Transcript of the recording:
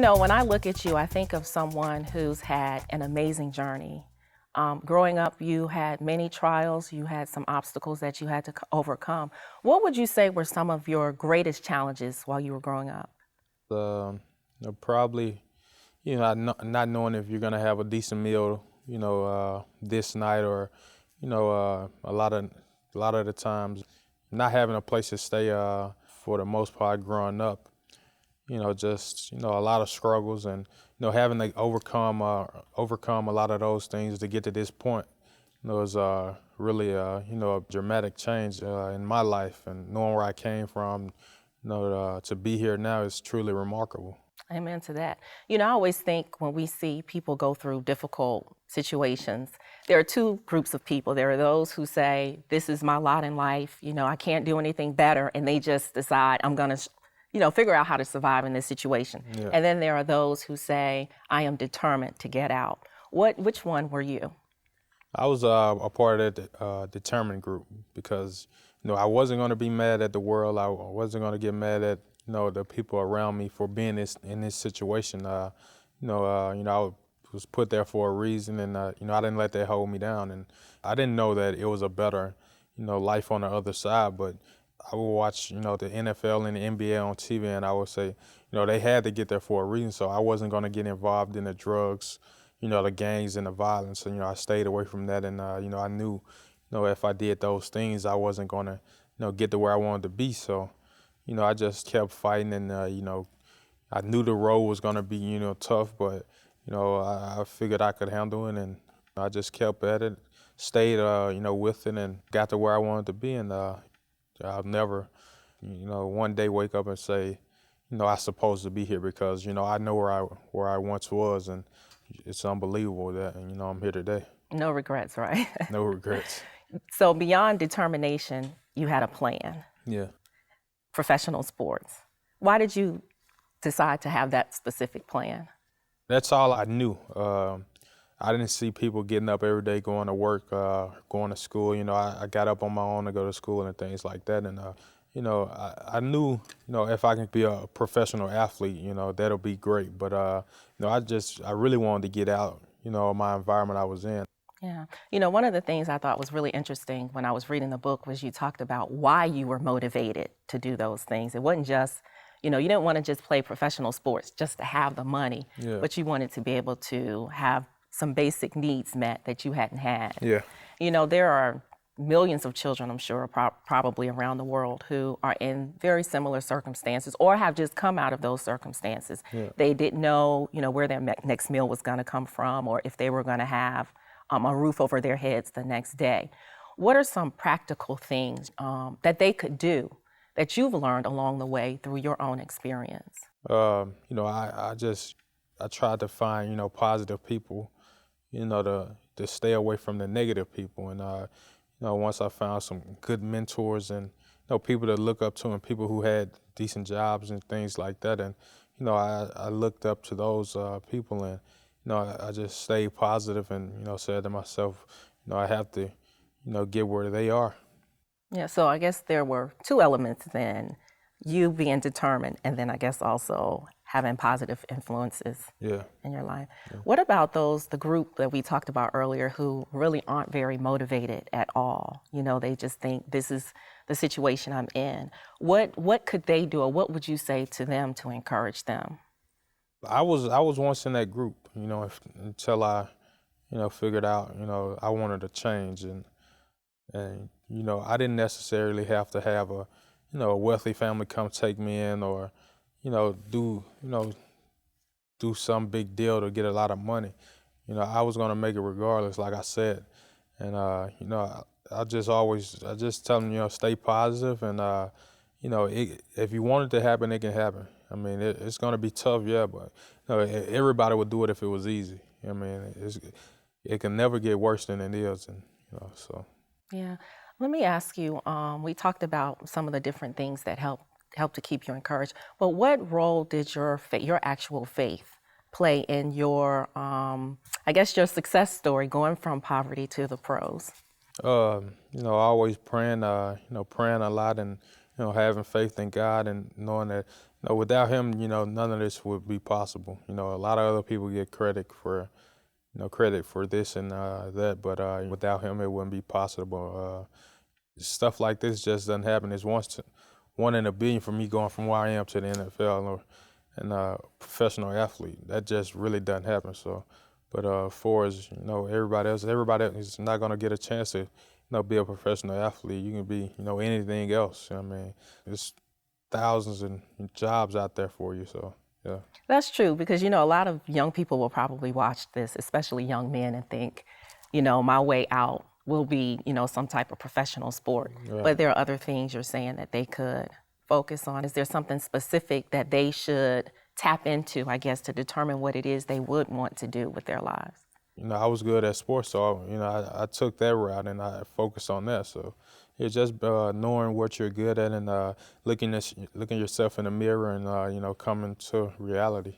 When I look at you, I think of someone who's had an amazing journey. Growing up, you had many trials, you had some obstacles that you had to overcome. What would you say were some of your greatest challenges while you were growing up? Probably, not knowing if you're gonna have a decent meal, this night, or, a lot of the times, not having a place to stay, for the most part growing up. Just a lot of struggles, and having to overcome a lot of those things to get to this point. Was really a dramatic change in my life, and knowing where I came from, to be here now is truly remarkable. Amen to that. I always think when we see people go through difficult situations, there are two groups of people. There are those who say, this is my lot in life, I can't do anything better, and they just decide, I'm going to figure out how to survive in this situation. Yeah. And then there are those who say, I am determined to get out. Which one were you? I was a part of that determined group because, I wasn't going to be mad at the world. I wasn't going to get mad at, the people around me for being in this situation. I was put there for a reason, and, I didn't let that hold me down. And I didn't know that it was a better, life on the other side, but I would watch, the NFL and the NBA on TV, and I would say, they had to get there for a reason. So I wasn't going to get involved in the drugs, the gangs and the violence. And, I stayed away from that. And, I knew, if I did those things, I wasn't going to, get to where I wanted to be. So, I just kept fighting, and, I knew the road was going to be, tough, but, I figured I could handle it. And I just kept at it, stayed, with it, and got to where I wanted to be. And, I'll never, one day wake up and say, I'm supposed to be here because, I know where I once was, and it's unbelievable that, I'm here today. No regrets, right? No regrets. So beyond determination, you had a plan. Yeah. Professional sports. Why did you decide to have that specific plan? That's all I knew. I didn't see people getting up every day, going to work, going to school. I got up on my own to go to school and things like that. And, I knew, if I could be a professional athlete, that'll be great. But, I really wanted to get out, of my environment I was in. Yeah. One of the things I thought was really interesting when I was reading the book was you talked about why you were motivated to do those things. It wasn't just, you didn't want to just play professional sports just to have the money, Yeah. but you wanted to be able to have some basic needs met that you hadn't had. Yeah. There are millions of children, I'm sure, probably around the world who are in very similar circumstances or have just come out of those circumstances. Yeah. They didn't know, where their next meal was going to come from or if they were going to have a roof over their heads the next day. What are some practical things that they could do that you've learned along the way through your own experience? I tried to find, positive people, to stay away from the negative people. And, once I found some good mentors and, people to look up to and people who had decent jobs and things like that. And, I looked up to those people, and, I just stayed positive and, said to myself, I have to, get where they are. Yeah, so I guess there were two elements then, you being determined and then I guess also having positive influences Yeah. in your life. Yeah. What about the group that we talked about earlier who really aren't very motivated at all? They just think this is the situation I'm in. What could they do, or what would you say to them to encourage them? I was once in that group, until I, figured out, I wanted to change, and I didn't necessarily have to have a wealthy family come take me in, or, do some big deal to get a lot of money. I was gonna make it regardless, like I said, and I just tell them, stay positive, and if you want it to happen, it can happen. I mean, it's gonna be tough, yeah, but everybody would do it if it was easy. I mean, it can never get worse than it is, and so. Yeah. Let me ask you, we talked about some of the different things that help to keep you encouraged, but what role did your actual faith play in your, I guess, your success story going from poverty to the pros? Always praying, praying a lot, and, having faith in God, and knowing that, No, without him, none of this would be possible. A lot of other people get credit for this and that, but without him, it wouldn't be possible. Stuff like this just doesn't happen. It's one in a billion for me going from where I am to the NFL and professional athlete. That just really doesn't happen. So, but for as everybody is not gonna get a chance to be a professional athlete. You can be anything else. I mean, there's thousands of jobs out there for you. So yeah. That's true because, a lot of young people will probably watch this, especially young men, and think, my way out will be, some type of professional sport. Right. But there are other things you're saying that they could focus on. Is there something specific that they should tap into, I guess, to determine what it is they would want to do with their lives? I was good at sports, so I took that route and I focused on that. So it's just knowing what you're good at and looking yourself in the mirror and coming to reality.